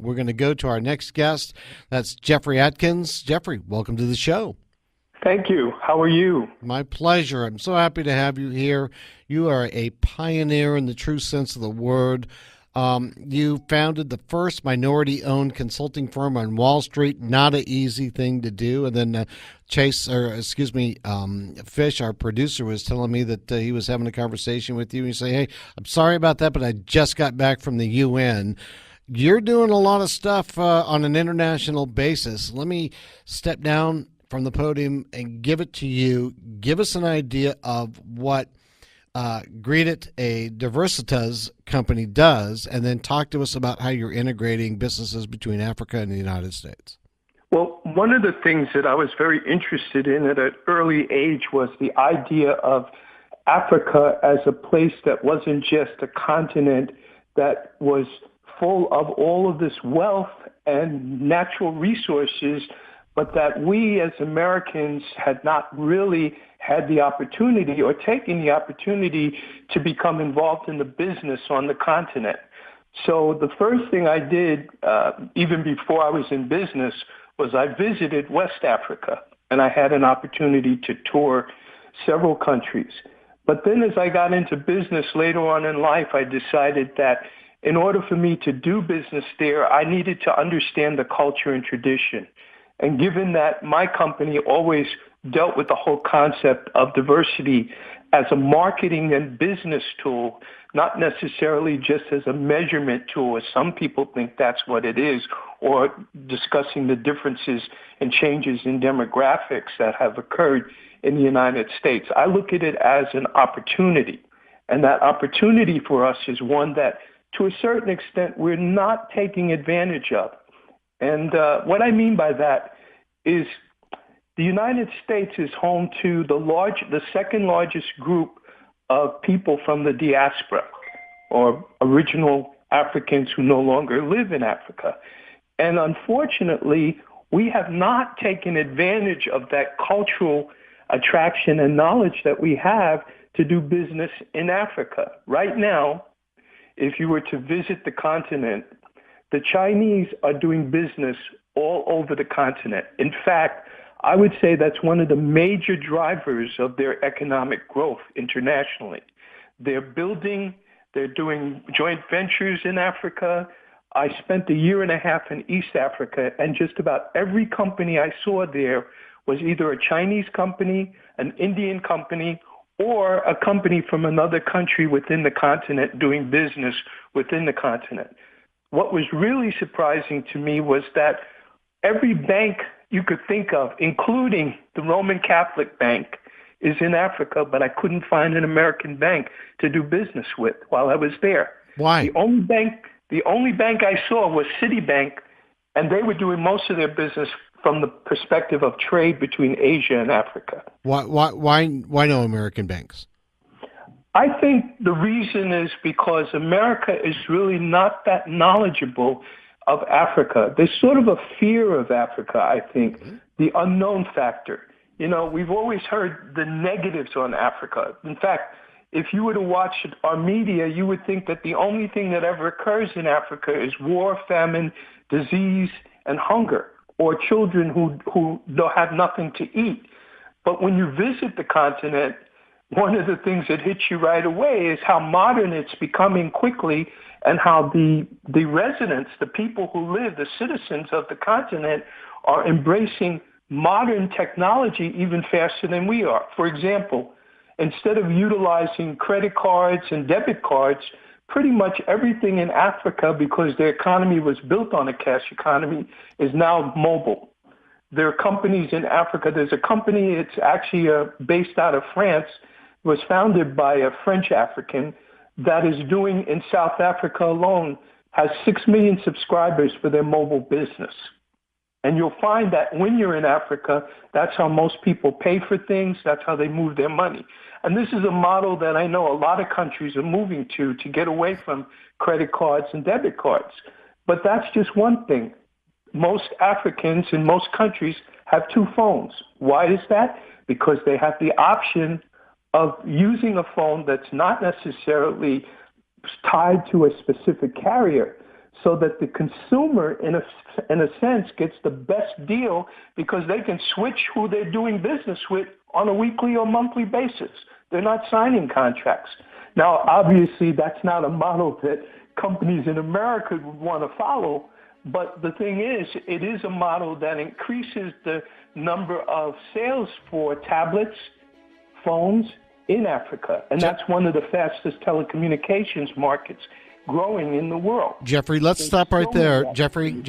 We're going to go to our next guest. That's Geoffrey Atkins. Geoffrey, welcome to the show. Thank you. How are you? My pleasure. I'm so happy to have you here. You are a pioneer in the true sense of the word. You founded the first minority-owned consulting firm on Wall Street. Not an easy thing to do. And then Fish, our producer, was telling me that he was having a conversation with you. And you say, "Hey, I'm sorry about that, but I just got back from the UN." You're doing a lot of stuff on an international basis. Let me step down from the podium and give it to you. Give us an idea of what Gredt, a Diversitas company, does, and then talk to us about how you're integrating businesses between Africa and the United States. Well, one of the things that I was very interested in at an early age was the idea of Africa as a place that wasn't just a continent that was full of all of this wealth and natural resources, but that we as Americans had not really had the opportunity or taken the opportunity to become involved in the business on the continent. So the first thing I did, even before I was in business, was I visited West Africa, and I had an opportunity to tour several countries. But then as I got into business later on in life, I decided that in order for me to do business there, I needed to understand the culture and tradition. And given that my company always dealt with the whole concept of diversity as a marketing and business tool, not necessarily just as a measurement tool, as some people think that's what it is, or discussing the differences and changes in demographics that have occurred in the United States. I look at it as an opportunity. And that opportunity for us is one that, to a certain extent, we're not taking advantage of. And what I mean by that is the United States is home to the second largest group of people from the diaspora, or original Africans who no longer live in Africa. And unfortunately, we have not taken advantage of that cultural attraction and knowledge that we have to do business in Africa. Right now, if you were to visit the continent, the Chinese are doing business all over the continent. In fact, I would say that's one of the major drivers of their economic growth internationally. They're doing joint ventures in Africa. I spent a year and a half in East Africa, and just about every company I saw there was either a Chinese company, an Indian company, or a company from another country within the continent doing business within the continent. What was really surprising to me was that every bank you could think of, including the Roman Catholic Bank, is in Africa, but I couldn't find an American bank to do business with while I was there. Why? The only bank I saw was Citibank, and they were doing most of their business from the perspective of trade between Asia and Africa. Why no American banks? I think the reason is because America is really not that knowledgeable of Africa. There's sort of a fear of Africa, I think, the unknown factor. You know, we've always heard the negatives on Africa. In fact, if you were to watch our media, you would think that the only thing that ever occurs in Africa is war, famine, disease, and hunger, or children who don't have nothing to eat. But when you visit the continent, one of the things that hits you right away is how modern it's becoming quickly, and how the residents, the people who live, the citizens of the continent, are embracing modern technology even faster than we are. For example, instead of utilizing credit cards and debit cards, pretty much everything in Africa, because their economy was built on a cash economy, is now mobile. There are companies in Africa. There's a company, it's actually based out of France, was founded by a French African, that is doing in South Africa alone, has 6 million subscribers for their mobile business. And you'll find that when you're in Africa, that's how most people pay for things. That's how they move their money. And this is a model that I know a lot of countries are moving to get away from credit cards and debit cards. But that's just one thing. Most Africans in most countries have 2 phones. Why is that? Because they have the option of using a phone that's not necessarily tied to a specific carrier. so that the consumer, in a sense, gets the best deal because they can switch who they're doing business with on a weekly or monthly basis. They're not signing contracts. Now, obviously, that's not a model that companies in America would want to follow, but the thing is, it is a model that increases the number of sales for tablets, phones in Africa, and that's one of the fastest telecommunications markets growing in the world. Jeffrey, let's stop right there. Jeffrey,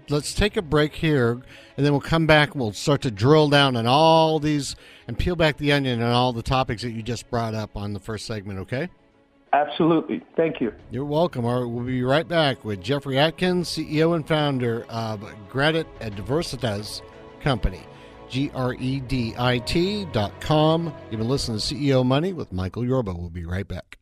let's take a break here, and then we'll come back and we'll start to drill down on all these and peel back the onion on all the topics that you just brought up on the first segment, okay? Absolutely. Thank you. You're welcome. All right, we'll be right back with Geoffrey Atkins, CEO and founder of Gredt at Diversitas Company. GREDIT.com. You've been listening to CEO Money with Michael Yorba. We'll be right back.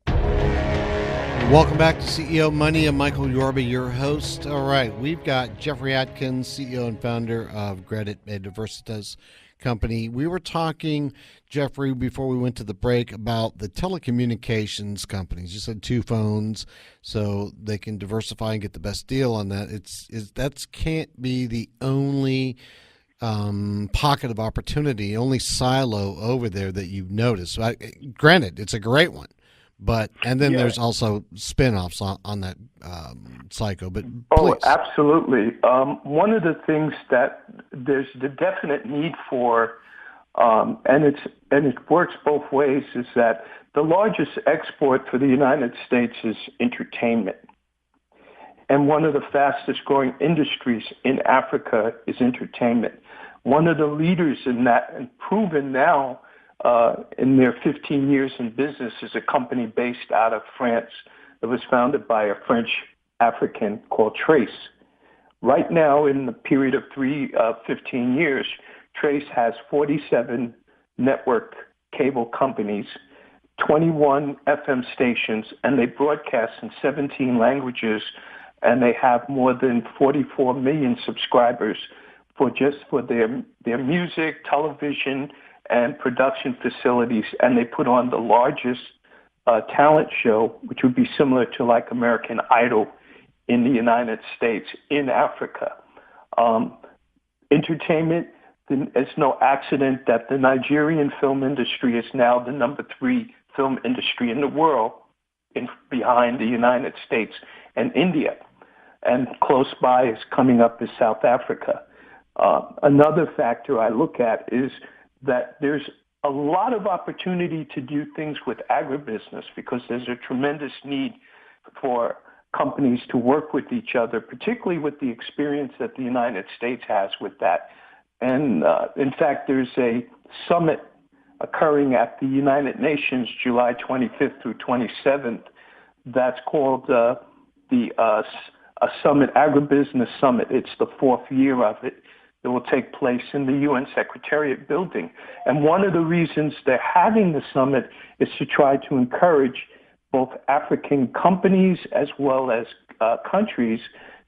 Welcome back to CEO Money. I'm Michael Yorba, your host. All right, we've got Geoffrey Atkins, CEO and founder of Gredt at Diversitas Company. We were talking, Geoffrey, before we went to the break about the telecommunications companies. You said 2 phones, so they can diversify and get the best deal on that. That can't be the only pocket of opportunity, only silo over there that you've noticed. Granted, it's a great one, and then there's also spin-offs on that cycle. But please. Absolutely. One of the things that there's the definite need for, and it works both ways, is that the largest export for the United States is entertainment. And one of the fastest growing industries in Africa is entertainment. One of the leaders in that, and proven now in their 15 years in business, is a company based out of France that was founded by a French African called Trace. Right now, in the period of 15 years, Trace has 47 network cable companies, 21 FM stations, and they broadcast in 17 languages, and they have more than 44 million subscribers for their music, television, and production facilities. And they put on the largest talent show, which would be similar to like American Idol in the United States, in Africa. Entertainment, it's no accident that the Nigerian film industry is now the number 3 film industry in the world, behind the United States and India. And close by is coming up is South Africa. Another factor I look at is that there's a lot of opportunity to do things with agribusiness because there's a tremendous need for companies to work with each other, particularly with the experience that the United States has with that. And in fact, there's a summit occurring at the United Nations July 25th through 27th that's called a summit, Agribusiness Summit. It's the 4th year of it. It will take place in the UN Secretariat building. And one of the reasons they're having the summit is to try to encourage both African companies as well as countries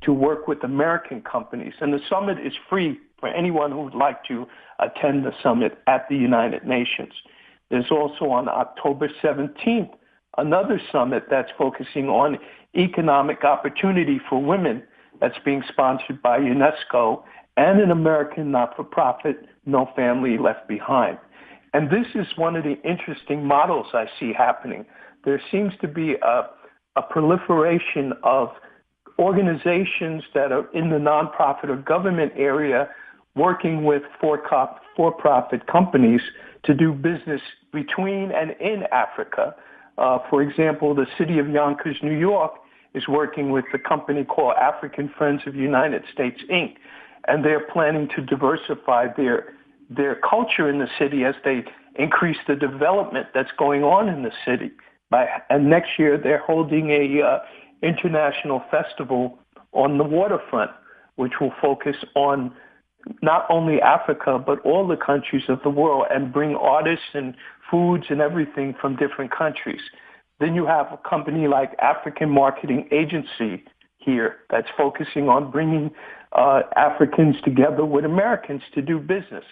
to work with American companies. And the summit is free for anyone who would like to attend the summit at the United Nations. There's also on October 17th, another summit that's focusing on economic opportunity for women that's being sponsored by UNESCO and an American not-for-profit, No Family Left Behind. And this is one of the interesting models I see happening. There seems to be a proliferation of organizations that are in the nonprofit or government area working with for-profit companies to do business between and in Africa. For example, the city of Yonkers, New York, is working with a company called African Friends of the United States, Inc., and they're planning to diversify their culture in the city as they increase the development that's going on in the city. And next year, they're holding a international festival on the waterfront, which will focus on not only Africa, but all the countries of the world and bring artists and foods and everything from different countries. Then you have a company like African Marketing Agency here that's focusing on bringing Africans together with Americans to do business.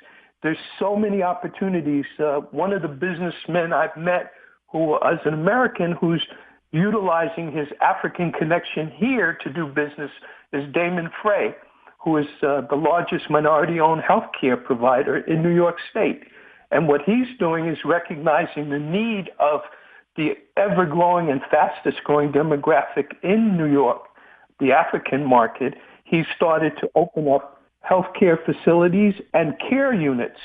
There's so many opportunities. One of the businessmen I've met who is an American who's utilizing his African connection here to do business is Damon Frey, who is the largest minority-owned healthcare provider in New York State. And what he's doing is recognizing the need of the ever-growing and fastest-growing demographic in New York, the African market. He started to open up healthcare facilities and care units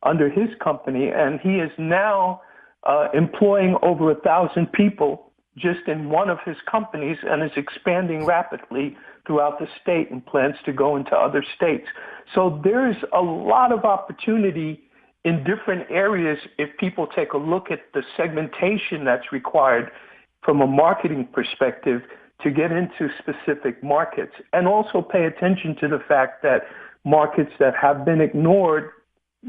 under his company, and he is now employing over 1,000 people just in one of his companies and is expanding rapidly throughout the state and plans to go into other states. So there's a lot of opportunity in different areas if people take a look at the segmentation that's required from a marketing perspective to get into specific markets, and also pay attention to the fact that markets that have been ignored,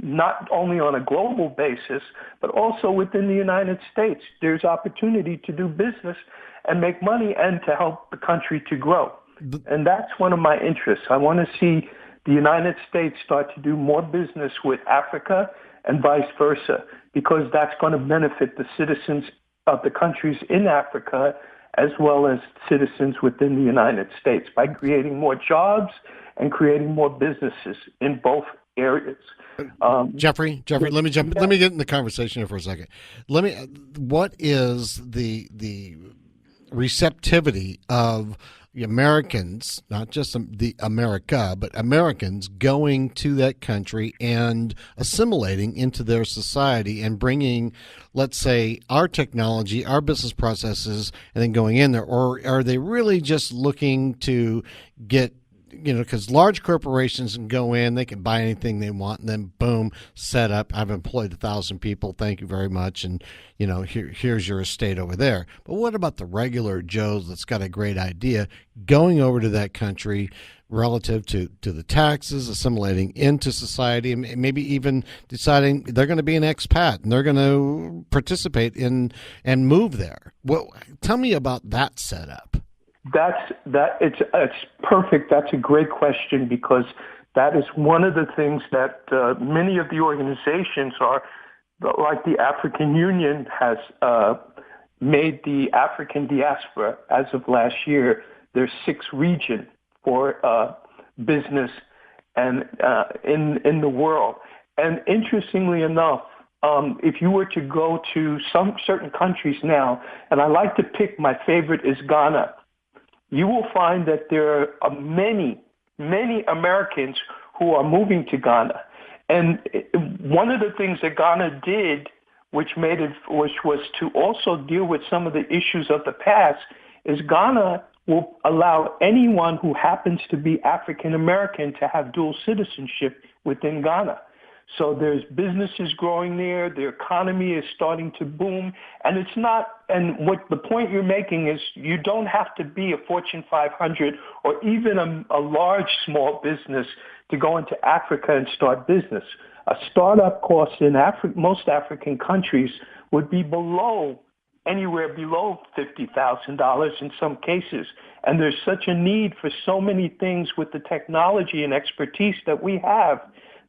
not only on a global basis, but also within the United States, there's opportunity to do business and make money and to help the country to grow. And that's one of my interests. I want to see the United States start to do more business with Africa and vice versa, because that's going to benefit the citizens of the countries in Africa as well as citizens within the United States by creating more jobs and creating more businesses in both areas. Geoffrey, let me jump. Yeah. Let me get in the conversation here for a second. What is the receptivity of the Americans, not just the America, but Americans going to that country and assimilating into their society and bringing, let's say, our technology, our business processes, and then going in there? Or are they really just looking to get, because large corporations can go in, they can buy anything they want, and then boom, set up. I've employed 1,000 people. Thank you very much. And, here's your estate over there. But what about the regular Joes that's got a great idea going over to that country relative to the taxes, assimilating into society, and maybe even deciding they're going to be an expat and they're going to participate in and move there? Well, tell me about that setup. It's perfect. That's a great question, because that is one of the things that many of the organizations are, like the African Union has made the African diaspora, as of last year, their sixth region for business and in the world. And interestingly enough, if you were to go to some certain countries now, and I like to pick, my favorite is Ghana, you will find that there are many, many Americans who are moving to Ghana. And one of the things that Ghana did, which was to also deal with some of the issues of the past, is Ghana will allow anyone who happens to be African American to have dual citizenship within Ghana. So there's businesses growing there. The economy is starting to boom. And it's not, and what the point you're making is, you don't have to be a Fortune 500 or even a large small business to go into Africa and start business. A startup cost in most African countries would be anywhere below $50,000 in some cases. And there's such a need for so many things with the technology and expertise that we have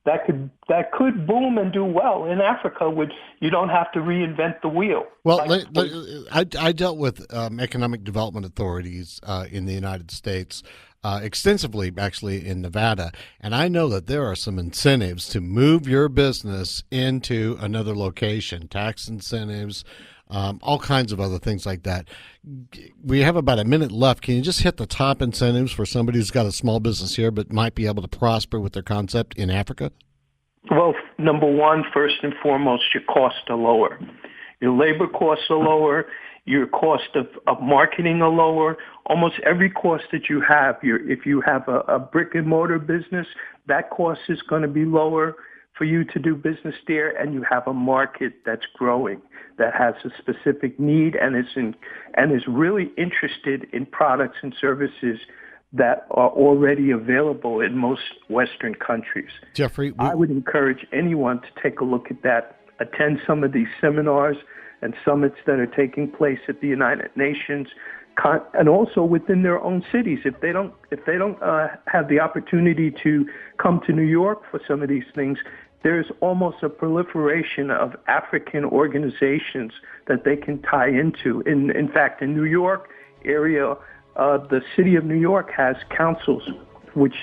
that could boom and do well in Africa. You don't have to reinvent the wheel. Well, I dealt with economic development authorities in the United States extensively, actually, in Nevada, and I know that there are some incentives to move your business into another location, tax incentives, all kinds of other things like that. We have about a minute left. Can you just hit the top incentives for somebody who's got a small business here but might be able to prosper with their concept in Africa? Well, number one, first and foremost, your costs are lower. Your labor costs are lower. Your cost of marketing are lower. Almost every cost that you have, if you have a brick and mortar business, that cost is going to be lower for you to do business there, and you have a market that's growing, that has a specific need and is really interested in products and services that are already available in most Western countries. Geoffrey, I would encourage anyone to take a look at that, attend some of these seminars and summits that are taking place at the United Nations, and also within their own cities. If they don't have the opportunity to come to New York for some of these things, there's almost a proliferation of African organizations that they can tie into. In fact, in New York area, the city of New York has councils which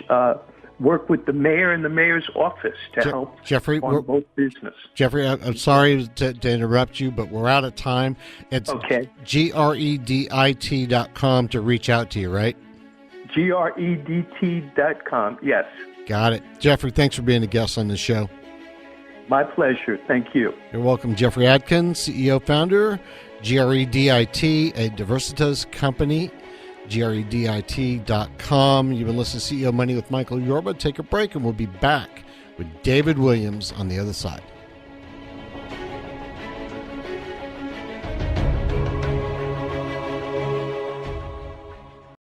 work with the mayor and the mayor's office to help Geoffrey, on both business. Jeffrey, I'm sorry to interrupt you, but we're out of time. It's okay. Gredt.com to reach out to you, right? Gredt.com, yes. Got it. Geoffrey, thanks for being a guest on the show. My pleasure. Thank you. You're welcome. Geoffrey Atkins, CEO, founder, Gredt, a Diversitas company, Gredt.com. You've been listening to CEO Money with Michael Yorba. Take a break, and we'll be back with David Williams on the other side.